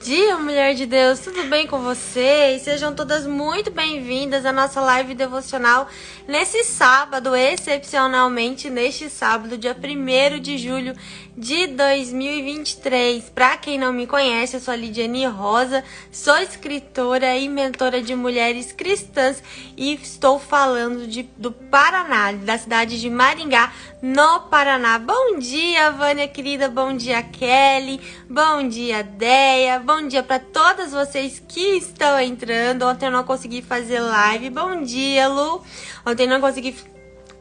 dia, mulher de Deus, tudo bem com vocês? Sejam todas muito bem-vindas à nossa live devocional nesse sábado, excepcionalmente neste sábado, dia 1º de julho de 2023. Para quem não me conhece, eu sou a Lidiane Rosa, sou escritora e mentora de mulheres cristãs e estou falando do Paraná, da cidade de Maringá, no Paraná. Bom dia, Vânia querida, bom dia, Kelly, bom dia, Deia, bom dia para todas vocês que estão entrando. Ontem eu não consegui fazer live, bom dia, Lu. Ontem eu não consegui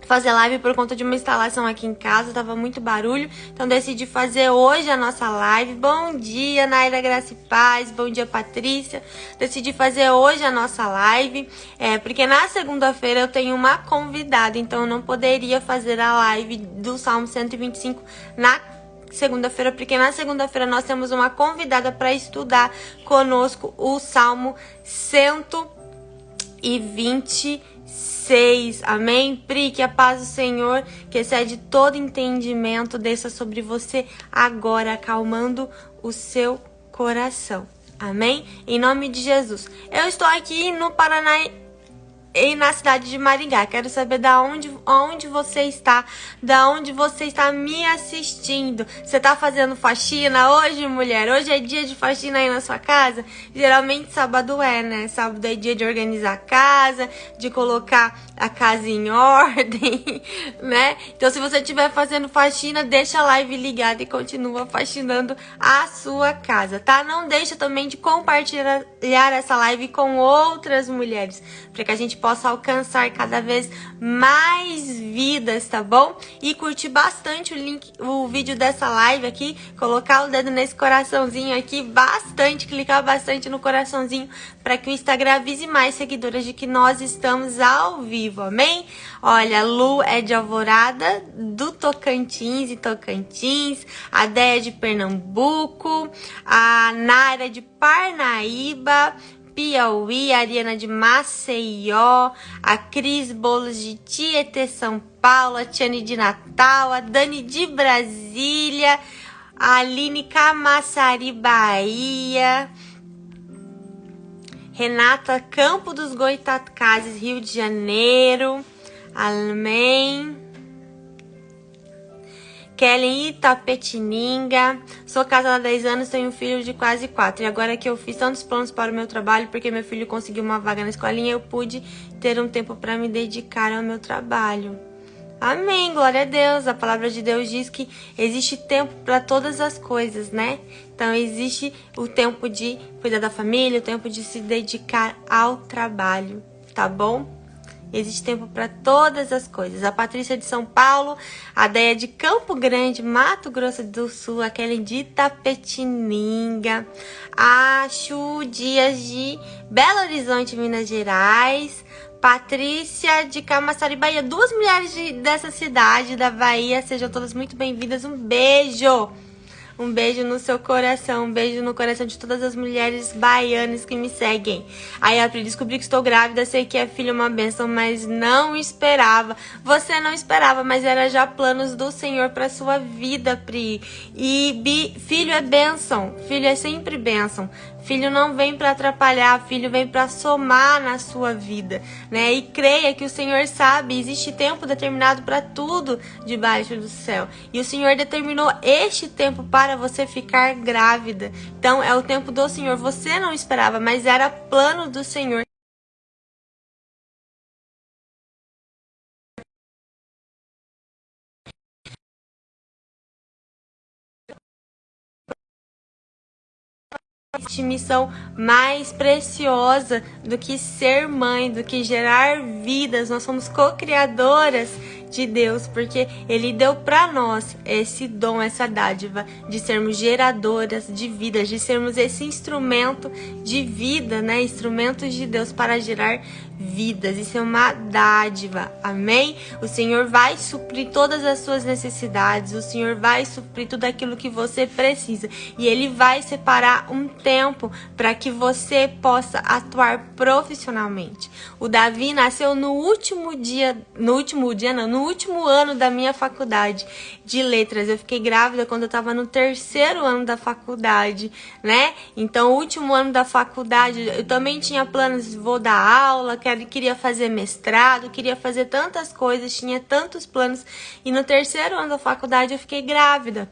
fazer live por conta de uma instalação aqui em casa, tava muito barulho, então decidi fazer hoje a nossa live. Bom dia, Naira Graça e Paz, bom dia, Patrícia. Decidi fazer hoje a nossa live, porque na segunda-feira eu tenho uma convidada, então eu não poderia fazer a live do Salmo 125 na segunda-feira, porque na segunda-feira nós temos uma convidada para estudar conosco o Salmo 126. Amém? Pri, que a paz do Senhor, que excede todo entendimento, desça sobre você agora, acalmando o seu coração. Amém? Em nome de Jesus. Eu estou aqui no Paraná e na cidade de Maringá. Quero saber onde você está, da onde você está me assistindo. Você está fazendo faxina hoje, mulher? Hoje é dia de faxina aí na sua casa? Geralmente sábado né? Sábado é dia de organizar a casa, de colocar a casa em ordem, né? Então se você estiver fazendo faxina, deixa a live ligada e continua faxinando a sua casa, tá? Não deixa também de compartilhar essa live com outras mulheres, para que a gente possa alcançar cada vez mais vidas, tá bom? E curtir bastante o vídeo dessa live aqui, colocar o dedo nesse coraçãozinho aqui, clicar bastante no coraçãozinho, para que o Instagram avise mais seguidoras de que nós estamos ao vivo, amém? Olha, a Lu é de Alvorada, do Tocantins e Tocantins, a Déia de Pernambuco, a Nara de Parnaíba, Piauí, a Ariana de Maceió, a Cris Bolos de Tietê, São Paulo, a Tiane de Natal, a Dani de Brasília, a Aline Camaçari, Bahia, Renata Campo dos Goitacazes, Rio de Janeiro, amém. Kellen Itapetininga, sou casada há 10 anos, tenho um filho de quase 4. E agora que eu fiz tantos planos para o meu trabalho, porque meu filho conseguiu uma vaga na escolinha, eu pude ter um tempo para me dedicar ao meu trabalho. Amém, glória a Deus. A palavra de Deus diz que existe tempo para todas as coisas, né? Então existe o tempo de cuidar da família, o tempo de se dedicar ao trabalho, tá bom? Existe tempo para todas as coisas. A Patrícia de São Paulo, a Déia de Campo Grande, Mato Grosso do Sul, a Kelly de Itapetininga, a Chu Dias de Belo Horizonte, Minas Gerais, Patrícia de Camaçari, Bahia. 2 mulheres dessa cidade da Bahia, sejam todas muito bem-vindas. Um beijo! Um beijo no seu coração, um beijo no coração de todas as mulheres baianas que me seguem. Aí a Pri, descobri que estou grávida, sei que é filho uma bênção, mas não esperava. Você não esperava, mas era já planos do Senhor para sua vida, Pri. E filho é bênção, filho é sempre bênção. Filho não vem para atrapalhar, filho vem para somar na sua vida, né? E creia que o Senhor sabe, existe tempo determinado para tudo debaixo do céu. E o Senhor determinou este tempo para você ficar grávida. Então é o tempo do Senhor. Você não esperava, mas era plano do Senhor. Missão mais preciosa do que ser mãe, do que gerar vidas. Nós somos co-criadoras de Deus, porque Ele deu para nós esse dom, essa dádiva de sermos geradoras de vidas, de sermos esse instrumento de vida, né? Instrumentos de Deus para gerar vidas. Isso é uma dádiva, amém? O Senhor vai suprir todas as suas necessidades, o Senhor vai suprir tudo aquilo que você precisa, e Ele vai separar um tempo para que você possa atuar profissionalmente. O Davi nasceu no no último ano da minha faculdade de letras. Eu fiquei grávida quando eu tava no 3º ano da faculdade, né? Então, o último ano da faculdade, eu também tinha planos, vou dar aula, queria fazer mestrado, queria fazer tantas coisas, tinha tantos planos. E no 3º ano da faculdade eu fiquei grávida.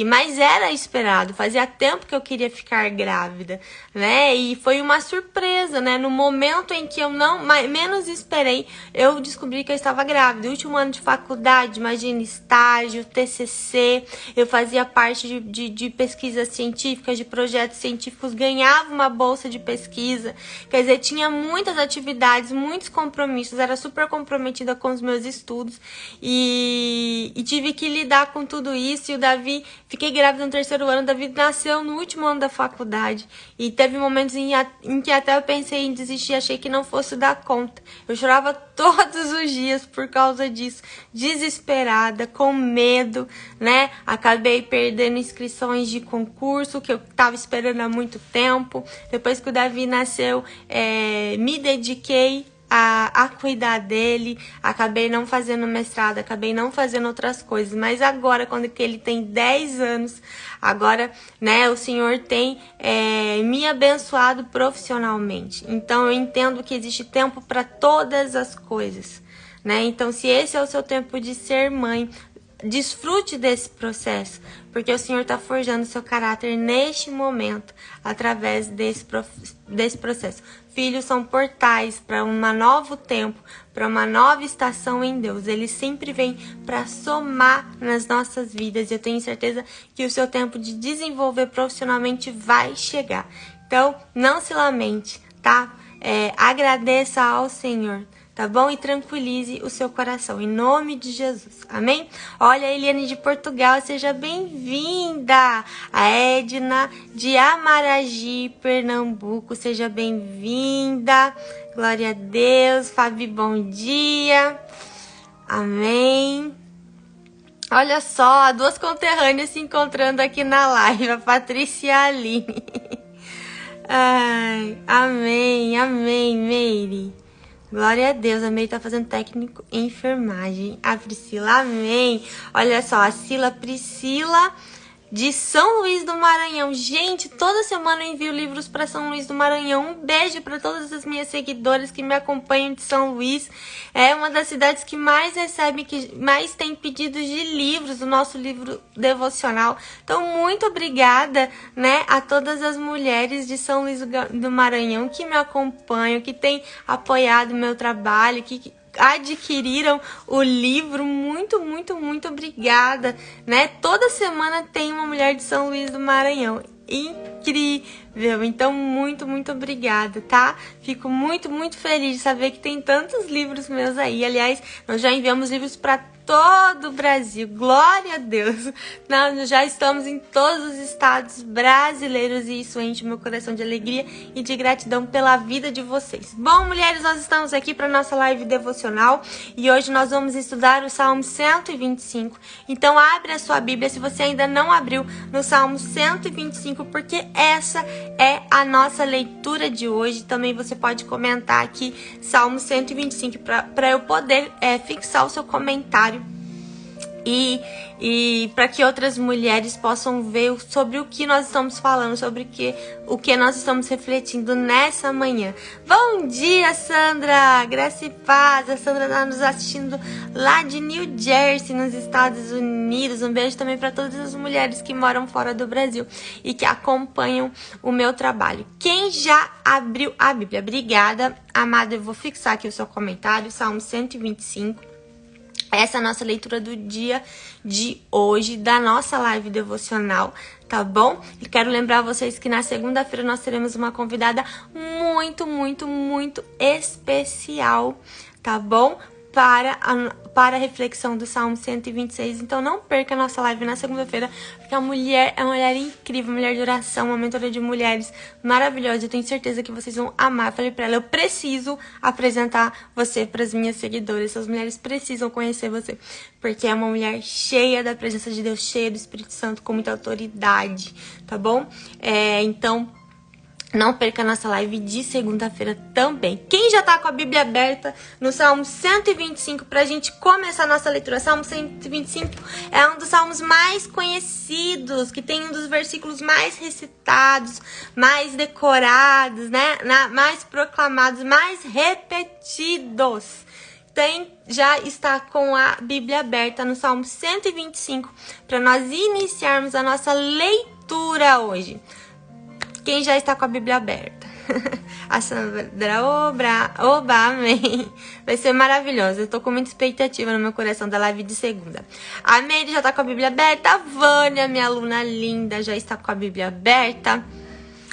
Mas era esperado, fazia tempo que eu queria ficar grávida, né? E foi uma surpresa, né? No momento em que eu menos esperei, eu descobri que eu estava grávida. Último ano de faculdade, imagina, estágio, TCC, eu fazia parte de pesquisas científicas, de projetos científicos, ganhava uma bolsa de pesquisa, quer dizer, tinha muitas atividades, muitos compromissos, era super comprometida com os meus estudos e tive que lidar com tudo isso. E o Davi, fiquei grávida no 3º ano, o Davi nasceu no último ano da faculdade e teve momentos em que até eu pensei em desistir, achei que não fosse dar conta. Eu chorava todos os dias por causa disso, desesperada, com medo, né? Acabei perdendo inscrições de concurso que eu estava esperando há muito tempo. Depois que o Davi nasceu, me dediquei a cuidar dele, acabei não fazendo mestrado, acabei não fazendo outras coisas, mas agora, quando que ele tem 10 anos, agora, né, o Senhor tem me abençoado profissionalmente. Então, eu entendo que existe tempo para todas as coisas, né? Então, se esse é o seu tempo de ser mãe, desfrute desse processo, porque o Senhor está forjando seu caráter neste momento, através desse processo. Filhos são portais para um novo tempo, para uma nova estação em Deus. Ele sempre vem para somar nas nossas vidas. E eu tenho certeza que o seu tempo de desenvolver profissionalmente vai chegar. Então, não se lamente, tá? Agradeça ao Senhor, tá bom? E tranquilize o seu coração, em nome de Jesus, amém? Olha, a Eliane de Portugal, seja bem-vinda. A Edna de Amaragi, Pernambuco, seja bem-vinda. Glória a Deus. Fabi, bom dia. Amém. Olha só, 2 conterrâneas se encontrando aqui na live, a Patrícia e a Aline. Ai, amém, amém, Meire. Glória a Deus, a Meire tá fazendo técnico em enfermagem. A Priscila, amém. Olha só, a Priscila de São Luís do Maranhão. Gente, toda semana eu envio livros para São Luís do Maranhão. Um beijo para todas as minhas seguidoras que me acompanham de São Luís. É uma das cidades que mais recebe, que mais tem pedidos de livros, o nosso livro devocional. Então, muito obrigada, né, a todas as mulheres de São Luís do Maranhão que me acompanham, que têm apoiado o meu trabalho, que adquiriram o livro. Muito, muito, muito obrigada, né? Toda semana tem uma mulher de São Luís do Maranhão. Incrível! Então, muito, muito obrigada, tá? Fico muito, muito feliz de saber que tem tantos livros meus aí. Aliás, nós já enviamos livros para todo o Brasil. Glória a Deus! Nós já estamos em todos os estados brasileiros e isso enche meu coração de alegria e de gratidão pela vida de vocês. Bom, mulheres, nós estamos aqui para nossa live devocional e hoje nós vamos estudar o Salmo 125. Então, abre a sua Bíblia, se você ainda não abriu, no Salmo 125, porque essa é a nossa leitura de hoje. Também você pode comentar aqui Salmo 125 para eu poder fixar o seu comentário e para que outras mulheres possam ver sobre o que nós estamos falando, sobre o que nós estamos refletindo nessa manhã. Bom dia, Sandra! Graça e paz! A Sandra está nos assistindo lá de New Jersey, nos Estados Unidos. Um beijo também para todas as mulheres que moram fora do Brasil e que acompanham o meu trabalho. Quem já abriu a Bíblia? Obrigada, amada. Eu vou fixar aqui o seu comentário, Salmo 125. Essa é a nossa leitura do dia de hoje, da nossa live devocional, tá bom? E quero lembrar vocês que na segunda-feira nós teremos uma convidada muito, muito, muito especial, tá bom? Para a reflexão do Salmo 126. Então não perca a nossa live na segunda-feira, porque a mulher é uma mulher incrível, uma mulher de oração, uma mentora de mulheres maravilhosa. Eu tenho certeza que vocês vão amar. Eu falei pra ela, eu preciso apresentar você para as minhas seguidoras. Essas mulheres precisam conhecer você, porque é uma mulher cheia da presença de Deus, cheia do Espírito Santo, com muita autoridade, tá bom? Então, Não perca a nossa live de segunda-feira também. Quem já tá com a Bíblia aberta no Salmo 125 pra gente começar a nossa leitura? Salmo 125 é um dos salmos mais conhecidos, que tem um dos versículos mais recitados, mais decorados, né? Mais proclamados, mais repetidos. Já está com a Bíblia aberta no Salmo 125 para nós iniciarmos a nossa leitura hoje. Quem já está com a Bíblia aberta? A Sandra, oba, amém. Vai ser maravilhosa. Eu tô com muita expectativa no meu coração da live de segunda. A Meire já tá com a Bíblia aberta. A Vânia, minha aluna linda, já está com a Bíblia aberta.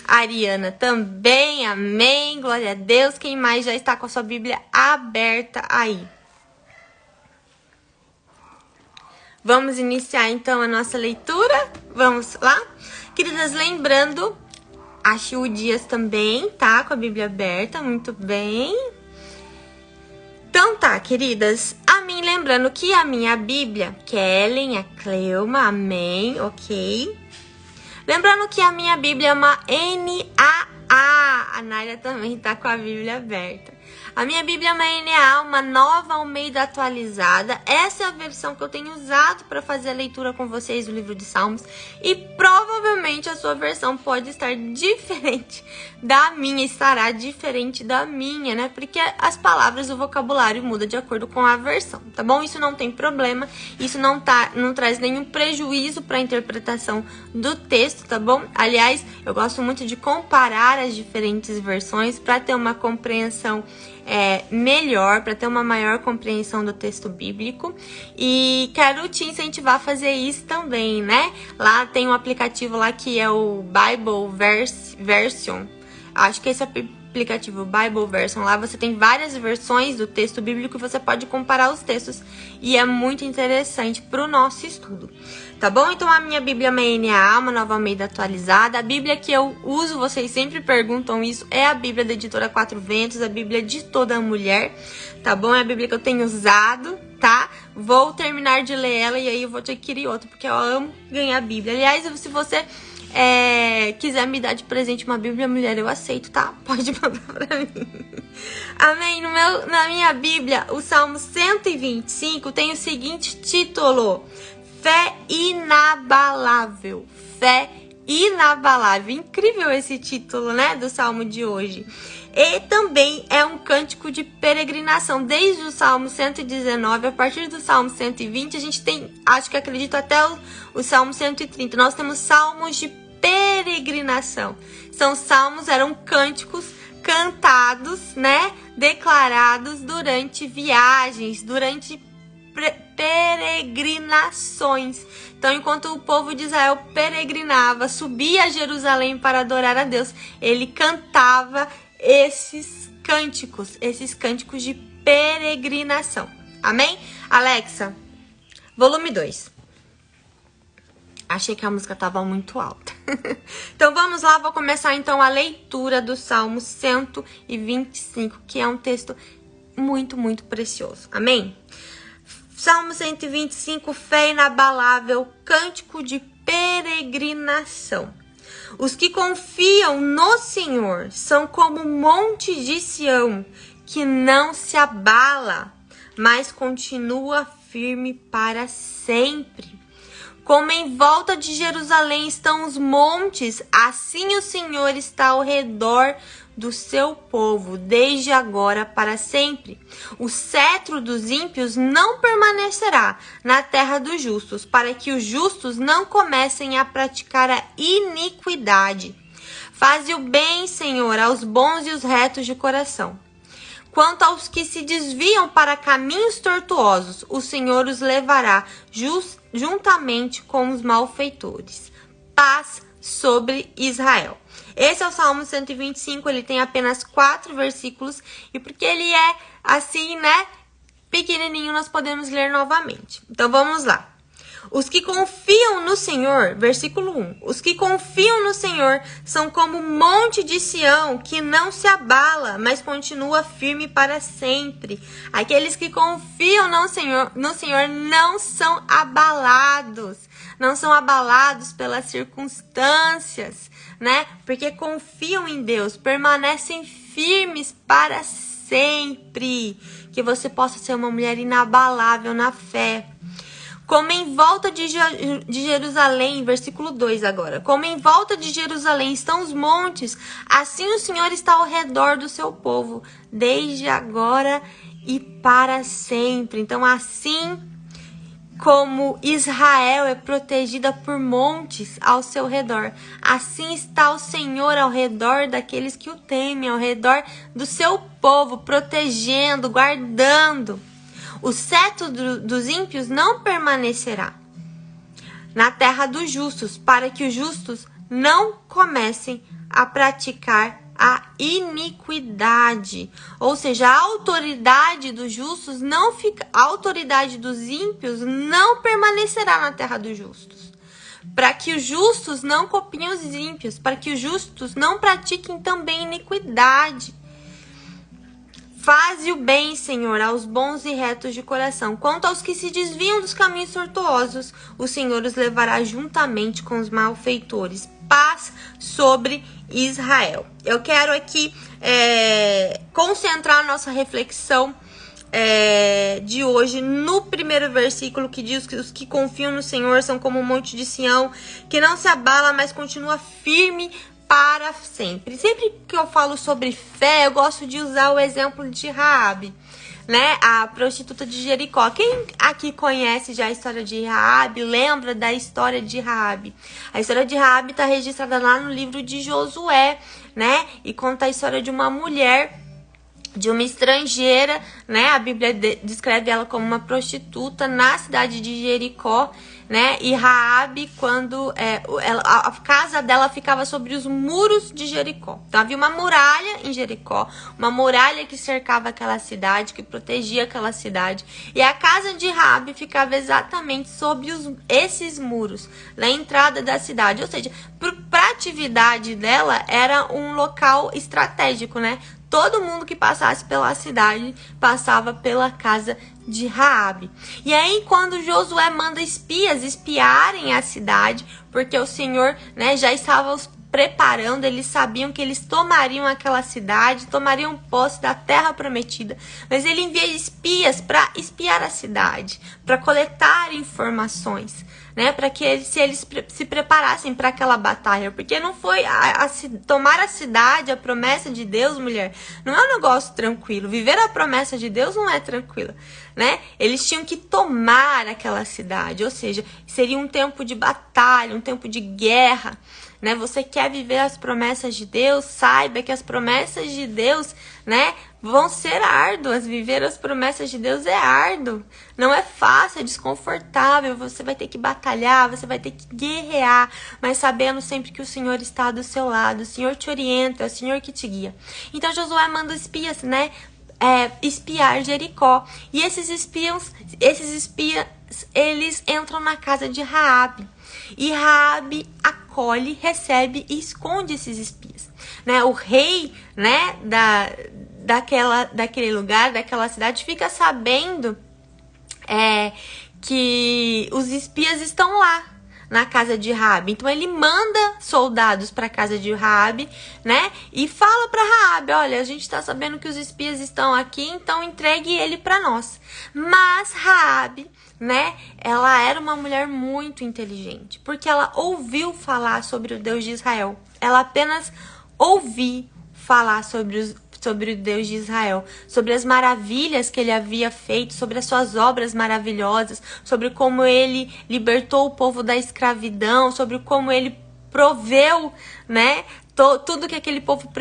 A Ariana também, amém. Glória a Deus. Quem mais já está com a sua Bíblia aberta aí? Vamos iniciar então a nossa leitura? Vamos lá? Queridas, lembrando... A Chiu Dias também tá com a Bíblia aberta, muito bem. Então tá, queridas, a mim lembrando que a minha Bíblia, Kellen, a Cleuma, amém, ok. Lembrando que a minha Bíblia é uma NAA, a Nália também tá com a Bíblia aberta. A minha Bíblia é uma NAA, uma Nova Almeida atualizada. Essa é a versão que eu tenho usado para fazer a leitura com vocês do livro de Salmos. E provavelmente a sua versão pode estar diferente da minha, estará diferente da minha, né? Porque as palavras, o vocabulário muda de acordo com a versão, tá bom? Isso não tem problema, isso não traz nenhum prejuízo para a interpretação do texto, tá bom? Aliás, eu gosto muito de comparar as diferentes versões para ter uma compreensão melhor, para ter uma maior compreensão do texto bíblico. E quero te incentivar a fazer isso também, né? Lá tem um aplicativo lá que é o Bible Version. Acho que esse aplicativo Bible Version, lá você tem várias versões do texto bíblico e você pode comparar os textos. E é muito interessante para o nosso estudo. Tá bom? Então a minha Bíblia é uma NAA, uma Nova Almeida atualizada. A Bíblia que eu uso, vocês sempre perguntam isso, é a Bíblia da Editora Quatro Ventos, a Bíblia de toda mulher, tá bom? É a Bíblia que eu tenho usado, tá? Vou terminar de ler ela e aí eu vou te adquirir outra, porque eu amo ganhar a Bíblia. Aliás, se você quiser me dar de presente uma Bíblia mulher, eu aceito, tá? Pode mandar pra mim. Amém? Na minha Bíblia, o Salmo 125 tem o seguinte título: Fé inabalável. Fé inabalável. Incrível esse título, né? Do Salmo de hoje. E também é um cântico de peregrinação. Desde o Salmo 119, a partir do Salmo 120, a gente tem, acredito até o Salmo 130. Nós temos salmos de peregrinação. Eram cânticos cantados, né? Declarados durante viagens, durante peregrinações. Então, enquanto o povo de Israel peregrinava, subia a Jerusalém para adorar a Deus, ele cantava esses cânticos de peregrinação. Amém? Alexa, volume 2. Achei que a música estava muito alta. Então vamos lá, vou começar então a leitura do Salmo 125, que é um texto muito, muito precioso. Amém? Salmo 125, fé inabalável, cântico de peregrinação. Os que confiam no Senhor são como o monte de Sião, que não se abala, mas continua firme para sempre. Como em volta de Jerusalém estão os montes, assim o Senhor está ao redor do seu povo, desde agora para sempre. O cetro dos ímpios não permanecerá na terra dos justos, para que os justos não comecem a praticar a iniquidade. Faze o bem, Senhor, aos bons e os retos de coração. Quanto aos que se desviam para caminhos tortuosos, o Senhor os levará juntamente com os malfeitores. Paz sobre Israel. Esse é o Salmo 125, ele tem apenas 4 versículos, e porque ele é assim, né, pequenininho, nós podemos ler novamente. Então vamos lá. Os que confiam no Senhor, versículo 1. Os que confiam no Senhor são como um monte de Sião que não se abala, mas continua firme para sempre. Aqueles que confiam no Senhor não são abalados, não são abalados pelas circunstâncias, né? Porque confiam em Deus, permanecem firmes para sempre. Que você possa ser uma mulher inabalável na fé. Como em volta de Jerusalém, versículo 2 agora. Como em volta de Jerusalém estão os montes, assim o Senhor está ao redor do seu povo, desde agora e para sempre. Então, assim como Israel é protegida por montes ao seu redor, assim está o Senhor ao redor daqueles que o temem, ao redor do seu povo, protegendo, guardando. O cetro dos ímpios não permanecerá na terra dos justos, para que os justos não comecem a praticar a iniquidade. Ou seja, a autoridade dos justos não fica, a autoridade dos ímpios não permanecerá na terra dos justos. Para que os justos não copiem os ímpios, para que os justos não pratiquem também iniquidade. Faze o bem, Senhor, aos bons e retos de coração. Quanto aos que se desviam dos caminhos tortuosos, o Senhor os levará juntamente com os malfeitores. Paz sobre Israel. Eu quero aqui concentrar a nossa reflexão de hoje no primeiro versículo, que diz que os que confiam no Senhor são como um monte de Sião, que não se abala, mas continua firme para sempre. Sempre que eu falo sobre fé, eu gosto de usar o exemplo de Raabe, né? A prostituta de Jericó. Quem aqui conhece já a história de Raabe, lembra da história de Raabe? A história de Raabe está registrada lá no livro de Josué, né? E conta a história de uma mulher, de uma estrangeira, né? A Bíblia descreve ela como uma prostituta na cidade de Jericó, né? E Raabe, quando a casa dela ficava sobre os muros de Jericó. Então havia uma muralha em Jericó, uma muralha que cercava aquela cidade, que protegia aquela cidade. E a casa de Raabe ficava exatamente sobre esses muros, na entrada da cidade. Ou seja, para a atividade dela era um local estratégico, né? Todo mundo que passasse pela cidade passava pela casa de Raabe. E aí, quando Josué manda espias espiarem a cidade, porque o Senhor, né, já estava os preparando, eles sabiam que eles tomariam aquela cidade, tomariam posse da terra prometida, mas ele envia espias para espiar a cidade, para coletar informações, né, para que eles se preparassem para aquela batalha, porque não foi tomar a cidade, a promessa de Deus, mulher, não é um negócio tranquilo. Viver a promessa de Deus não é tranquilo, né? Eles tinham que tomar aquela cidade, ou seja, seria um tempo de batalha, um tempo de guerra, né? Você quer viver as promessas de Deus? Saiba que as promessas de Deus, né, vão ser árduas. Viver as promessas de Deus é árduo. Não é fácil, é desconfortável. Você vai ter que batalhar, você vai ter que guerrear, mas sabendo sempre que o Senhor está do seu lado. O Senhor te orienta, é o Senhor que te guia. Então Josué manda espias, né, espiar Jericó. E esses espias, eles entram na casa de Raabe. E Raabe acolhe, recebe e esconde esses espias, né? O rei, né, daquele lugar, daquela cidade, fica sabendo que os espias estão lá na casa de Raabe. Então ele manda soldados para a casa de Raabe, né? E fala para Raabe: olha, a gente está sabendo que os espias estão aqui, então entregue ele para nós. Mas Raabe, né, ela era uma mulher muito inteligente, porque ela ouviu falar sobre o Deus de Israel. Ela apenas ouviu falar sobre o Deus de Israel, sobre as maravilhas que ele havia feito, sobre as suas obras maravilhosas, sobre como ele libertou o povo da escravidão, sobre como ele proveu, né, tudo que aquele povo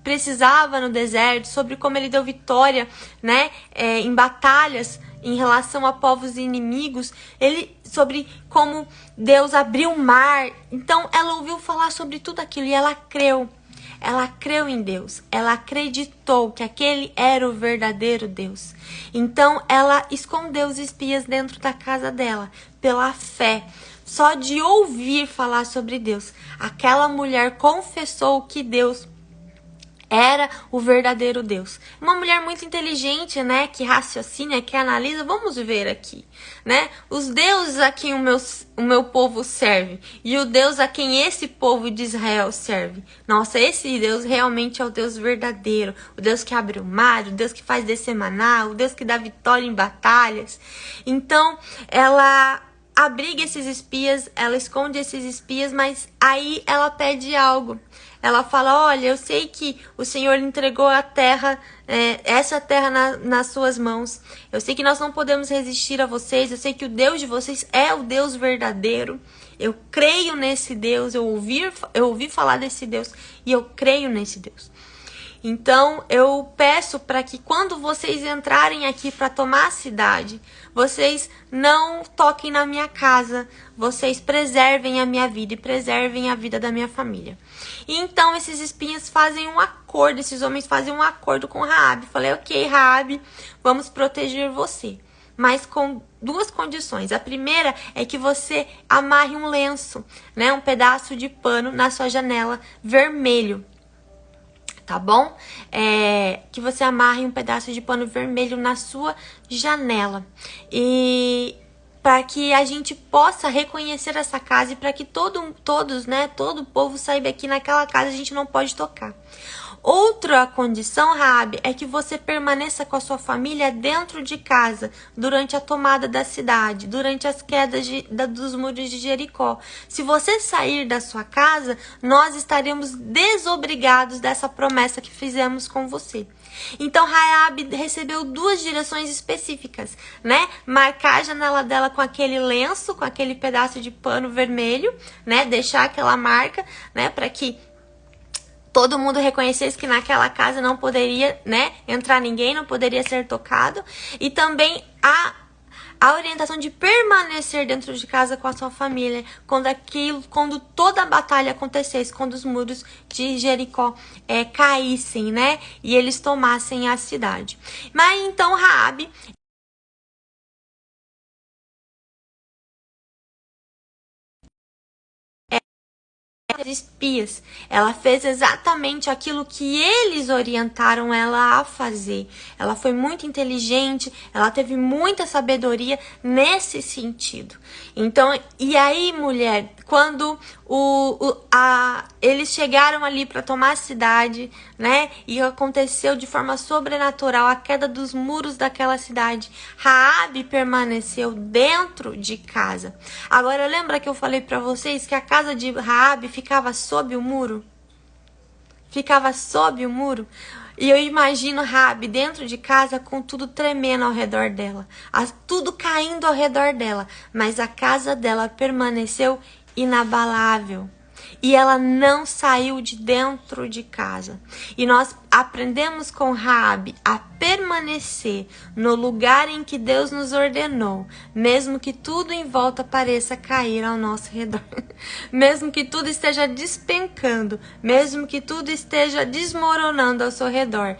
precisava no deserto, sobre como ele deu vitória, né, em batalhas em relação a povos inimigos, sobre como Deus abriu o mar. Então ela ouviu falar sobre tudo aquilo e ela creu. Ela creu em Deus, ela acreditou que aquele era o verdadeiro Deus. Então ela escondeu os espias dentro da casa dela, pela fé. Só de ouvir falar sobre Deus, aquela mulher confessou que Deus era o verdadeiro Deus. Uma mulher muito inteligente, né, que raciocina, que analisa. Vamos ver aqui, né, os deuses a quem o meu povo serve e o Deus a quem esse povo de Israel serve. Nossa, esse Deus realmente é o Deus verdadeiro, o Deus que abre o mar, o Deus que faz descer maná, o Deus que dá vitória em batalhas. Então, ela abriga esses espias, ela esconde esses espias, mas aí ela pede algo. Ela fala, olha, eu sei que o Senhor entregou a terra, essa terra nas suas mãos. Eu sei que nós não podemos resistir a vocês. Eu sei que o Deus de vocês é o Deus verdadeiro. Eu creio nesse Deus, eu ouvi falar desse Deus e eu creio nesse Deus. Então, eu peço para que quando vocês entrarem aqui para tomar a cidade, vocês não toquem na minha casa, vocês preservem a minha vida e preservem a vida da minha família. E então, esses espias fazem um acordo, esses homens fazem um acordo com Raabe. Falei, ok, Raabe, vamos proteger você, mas com duas condições. A primeira é que você amarre um lenço, né, um pedaço de pano na sua janela vermelho. Tá bom? Que você amarre um pedaço de pano vermelho na sua janela. E para que a gente possa reconhecer essa casa e para que todo o povo saiba que naquela casa a gente não pode tocar. Outra condição, Raabe, é que você permaneça com a sua família dentro de casa durante a tomada da cidade, durante as quedas dos muros de Jericó. Se você sair da sua casa, nós estaremos desobrigados dessa promessa que fizemos com você. Então, Raabe recebeu duas direções específicas, né? Marcar a janela dela com aquele lenço, com aquele pedaço de pano vermelho, né? Deixar aquela marca, né? Para que todo mundo reconhecesse que naquela casa não poderia, né, entrar ninguém, não poderia ser tocado. E também a orientação de permanecer dentro de casa com a sua família quando toda a batalha acontecesse, quando os muros de Jericó caíssem, né, e eles tomassem a cidade. Mas então Raabe espias, ela fez exatamente aquilo que eles orientaram ela a fazer. Ela foi muito inteligente, ela teve muita sabedoria nesse sentido. Então, e aí, mulher, quando eles chegaram ali para tomar a cidade, né? E aconteceu de forma sobrenatural a queda dos muros daquela cidade. Raabe permaneceu dentro de casa. Agora, lembra que eu falei para vocês que a casa de Raabe ficava sob o muro? Ficava sob o muro. E eu imagino Raabe dentro de casa com tudo tremendo ao redor dela. Tudo caindo ao redor dela. Mas a casa dela permaneceu inabalável. E ela não saiu de dentro de casa. E nós aprendemos com Raabe a permanecer no lugar em que Deus nos ordenou, mesmo que tudo em volta pareça cair ao nosso redor, mesmo que tudo esteja despencando, mesmo que tudo esteja desmoronando ao seu redor.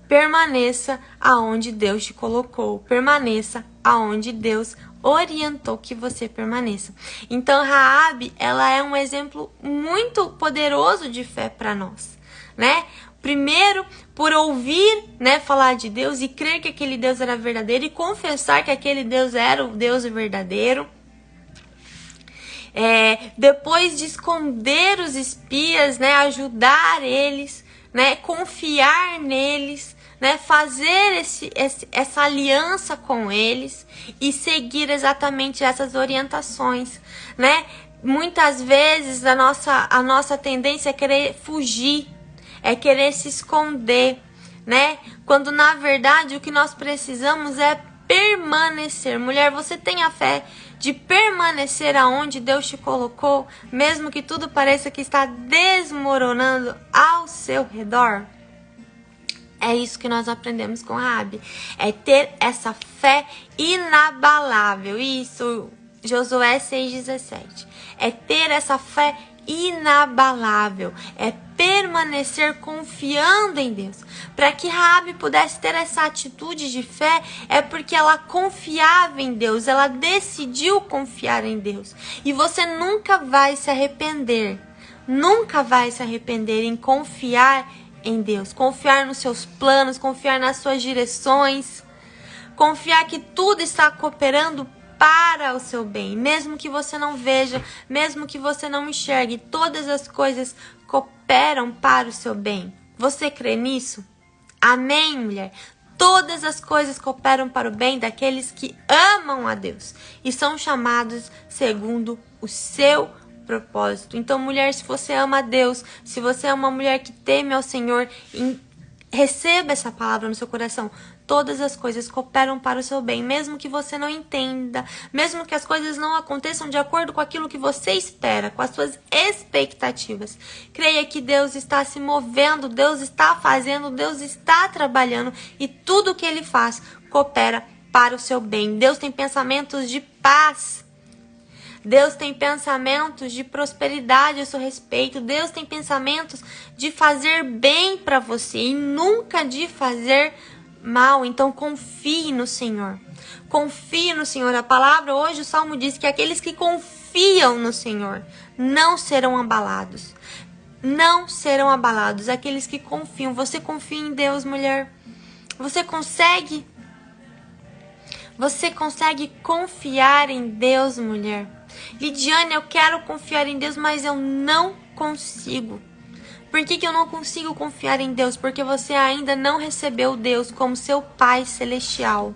Permaneça aonde Deus te colocou, permaneça aonde Deus orientou que você permaneça. Então Raabe, ela é um exemplo muito poderoso de fé para nós, né? Primeiro, por ouvir, né, falar de Deus e crer que aquele Deus era verdadeiro e confessar que aquele Deus era o Deus verdadeiro. Depois de esconder os espias, né, ajudar eles, né, confiar neles, né, fazer essa aliança com eles e seguir exatamente essas orientações, né? Muitas vezes a nossa tendência é querer fugir, é querer se esconder, né? Quando na verdade o que nós precisamos é permanecer. Mulher, você tem a fé de permanecer aonde Deus te colocou, mesmo que tudo pareça que está desmoronando ao seu redor? É isso que nós aprendemos com Raabe. É ter essa fé inabalável. Isso, Josué 6,17. É ter essa fé inabalável. É permanecer confiando em Deus. Para que Raabe pudesse ter essa atitude de fé, é porque ela confiava em Deus. Ela decidiu confiar em Deus. E você nunca vai se arrepender. Nunca vai se arrepender em confiar em Deus, confiar nos seus planos, confiar nas suas direções, confiar que tudo está cooperando para o seu bem, mesmo que você não veja, mesmo que você não enxergue, todas as coisas cooperam para o seu bem. Você crê nisso? Amém, mulher? Todas as coisas cooperam para o bem daqueles que amam a Deus e são chamados segundo o seu propósito. Então, mulher, se você ama a Deus, se você é uma mulher que teme ao Senhor, receba essa palavra no seu coração. Todas as coisas cooperam para o seu bem, mesmo que você não entenda, mesmo que as coisas não aconteçam de acordo com aquilo que você espera, com as suas expectativas. Creia que Deus está se movendo, Deus está fazendo, Deus está trabalhando e tudo que Ele faz coopera para o seu bem. Deus tem pensamentos de paz. Deus tem pensamentos de prosperidade a seu respeito. Deus tem pensamentos de fazer bem para você e nunca de fazer mal. Então confie no Senhor. Confie no Senhor. A palavra hoje, o Salmo diz que aqueles que confiam no Senhor não serão abalados. Não serão abalados. Aqueles que confiam. Você confia em Deus, mulher? Você consegue? Você consegue confiar em Deus, mulher? Lidiane, eu quero confiar em Deus, mas eu não consigo. Por que eu não consigo confiar em Deus? Porque você ainda não recebeu Deus como seu Pai Celestial.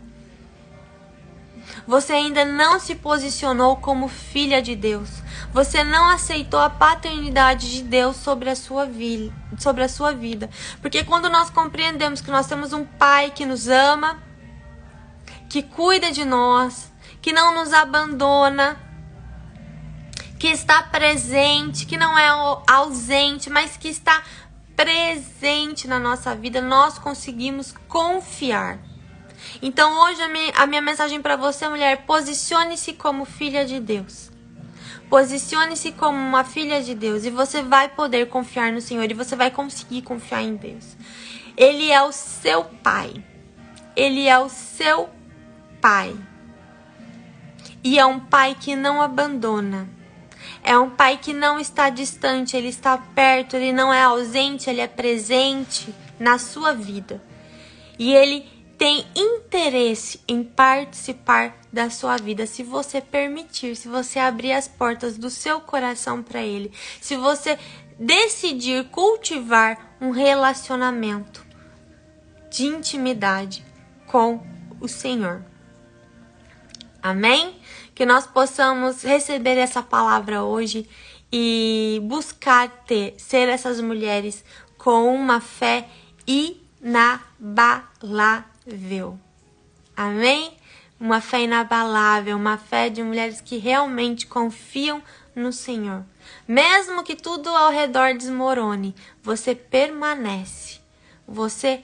Você ainda não se posicionou como filha de Deus. Você não aceitou a paternidade de Deus sobre a sua vida. Porque quando nós compreendemos que nós temos um Pai que nos ama, que cuida de nós, que não nos abandona, que está presente, que não é ausente, mas que está presente na nossa vida, nós conseguimos confiar. Então hoje a minha mensagem para você, mulher, posicione-se como filha de Deus. Posicione-se como uma filha de Deus e você vai poder confiar no Senhor e você vai conseguir confiar em Deus. Ele é o seu Pai. Ele é o seu Pai. E é um Pai que não abandona. É um Pai que não está distante, Ele está perto, Ele não é ausente, Ele é presente na sua vida. E Ele tem interesse em participar da sua vida, se você permitir, se você abrir as portas do seu coração para Ele, se você decidir cultivar um relacionamento de intimidade com o Senhor. Amém? Que nós possamos receber essa palavra hoje e buscar ser essas mulheres com uma fé inabalável. Amém? Uma fé inabalável, uma fé de mulheres que realmente confiam no Senhor. Mesmo que tudo ao redor desmorone, você permanece. Você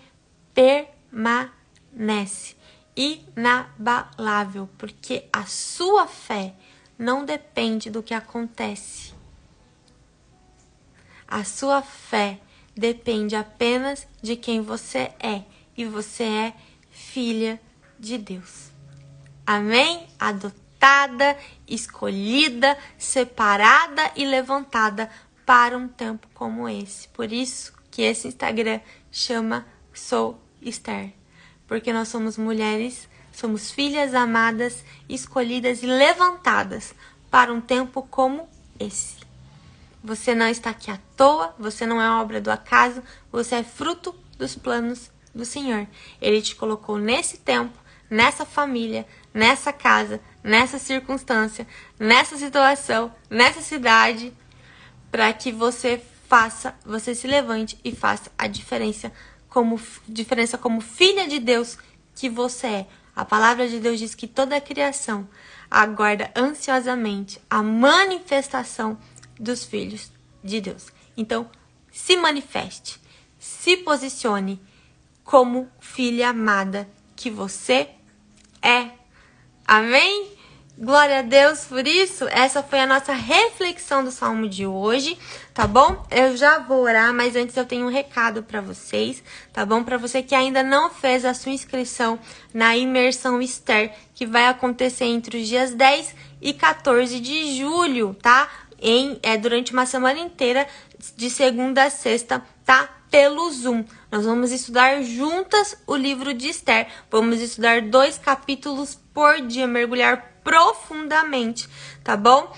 permanece. Inabalável, porque a sua fé não depende do que acontece. A sua fé depende apenas de quem você é, e você é filha de Deus. Amém? Adotada, escolhida, separada e levantada para um tempo como esse. Por isso que esse Instagram chama Sou Esther. Porque nós somos mulheres, somos filhas amadas, escolhidas e levantadas para um tempo como esse. Você não está aqui à toa, você não é obra do acaso, você é fruto dos planos do Senhor. Ele te colocou nesse tempo, nessa família, nessa casa, nessa circunstância, nessa situação, nessa cidade, para que você se levante e faça a diferença como filha de Deus que você é. A palavra de Deus diz que toda a criação aguarda ansiosamente a manifestação dos filhos de Deus. Então, se manifeste, se posicione como filha amada que você é. Amém? Glória a Deus por isso. Essa foi a nossa reflexão do Salmo de hoje, tá bom? Eu já vou orar, mas antes eu tenho um recado para vocês, tá bom? Para você que ainda não fez a sua inscrição na Imersão Esther, que vai acontecer entre os dias 10 e 14 de julho, tá? Durante uma semana inteira, de segunda a sexta, tá? pelo Zoom. Nós vamos estudar juntas o livro de Esther. Vamos estudar 2 capítulos por dia, mergulhar profundamente, tá bom?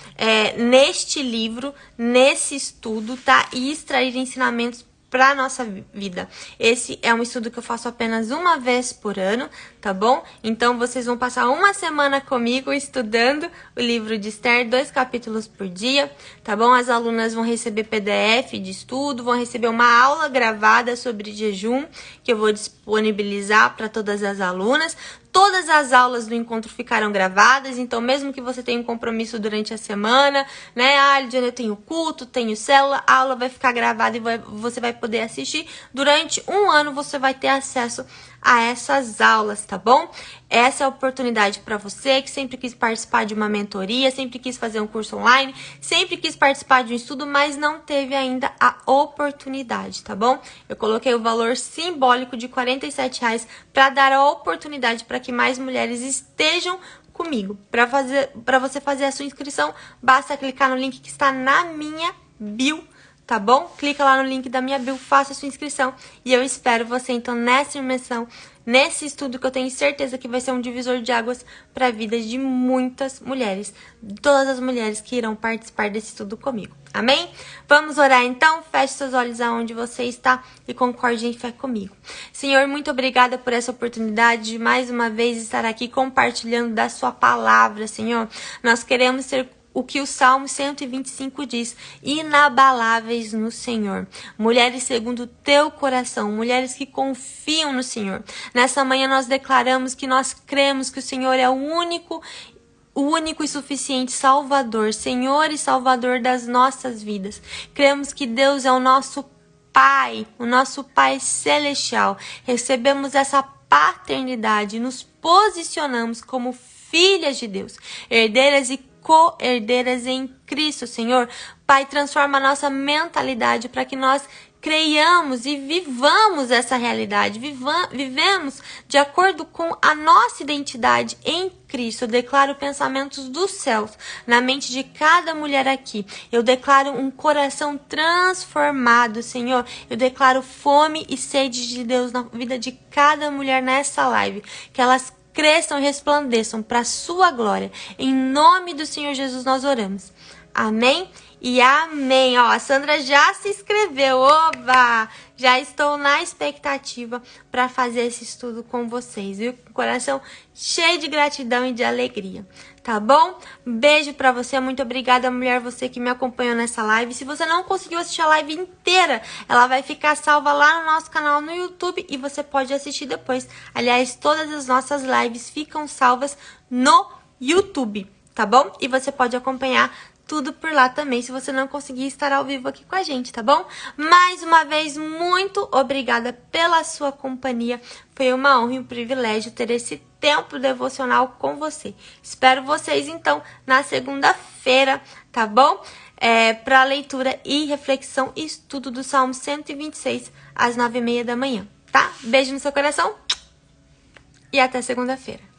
Neste livro, nesse estudo, tá? E extrair ensinamentos para nossa vida. Esse é um estudo que eu faço apenas uma vez por ano, tá bom? Então, vocês vão passar uma semana comigo estudando o livro de Esther, 2 capítulos por dia, tá bom? As alunas vão receber PDF de estudo, vão receber uma aula gravada sobre jejum, que eu vou disponibilizar para todas as alunas. Todas as aulas do encontro ficarão gravadas, então mesmo que você tenha um compromisso durante a semana, né? Lidiane, eu tenho culto, tenho célula, a aula vai ficar gravada e você vai poder assistir. Durante um ano você vai ter acesso a essas aulas, tá bom? Essa é a oportunidade para você que sempre quis participar de uma mentoria, sempre quis fazer um curso online, sempre quis participar de um estudo, mas não teve ainda a oportunidade, tá bom? Eu coloquei o valor simbólico de R$47 para dar a oportunidade para que mais mulheres estejam comigo. Para você fazer a sua inscrição, basta clicar no link que está na minha bio, tá bom? Clica lá no link da minha bio, faça a sua inscrição e eu espero você então nessa imersão, nesse estudo que eu tenho certeza que vai ser um divisor de águas para a vida de muitas mulheres, todas as mulheres que irão participar desse estudo comigo. Amém? Vamos orar então? Feche seus olhos aonde você está e concorde em fé comigo. Senhor, muito obrigada por essa oportunidade de mais uma vez estar aqui compartilhando da sua palavra, Senhor. Nós queremos ser o que o Salmo 125 diz, inabaláveis no Senhor. Mulheres segundo o teu coração, mulheres que confiam no Senhor. Nessa manhã nós declaramos que nós cremos que o Senhor é o único e suficiente Salvador, Senhor e Salvador das nossas vidas. Cremos que Deus é o nosso Pai celestial. Recebemos essa paternidade, nos posicionamos como filhas de Deus, herdeiras e co-herdeiras em Cristo, Senhor. Pai, transforma a nossa mentalidade para que nós creiamos e vivamos essa realidade, vivemos de acordo com a nossa identidade em Cristo. Eu declaro pensamentos dos céus na mente de cada mulher aqui. Eu declaro um coração transformado, Senhor. Eu declaro fome e sede de Deus na vida de cada mulher nessa live. Que elas cresçam e resplandeçam para a sua glória. Em nome do Senhor Jesus nós oramos. Amém e amém. Ó, a Sandra já se inscreveu. Oba! Já estou na expectativa para fazer esse estudo com vocês, viu? Com o coração cheio de gratidão e de alegria. Tá bom? Beijo pra você. Muito obrigada, mulher, você que me acompanhou nessa live. Se você não conseguiu assistir a live inteira, ela vai ficar salva lá no nosso canal no YouTube e você pode assistir depois. Aliás, todas as nossas lives ficam salvas no YouTube, tá bom? E você pode acompanhar tudo por lá também, se você não conseguir estar ao vivo aqui com a gente, tá bom? Mais uma vez, muito obrigada pela sua companhia. Foi uma honra e um privilégio ter esse tempo devocional com você. Espero vocês, então, na segunda-feira, tá bom? Para leitura e reflexão e estudo do Salmo 126, às 9h30 da manhã, tá? Beijo no seu coração e até segunda-feira.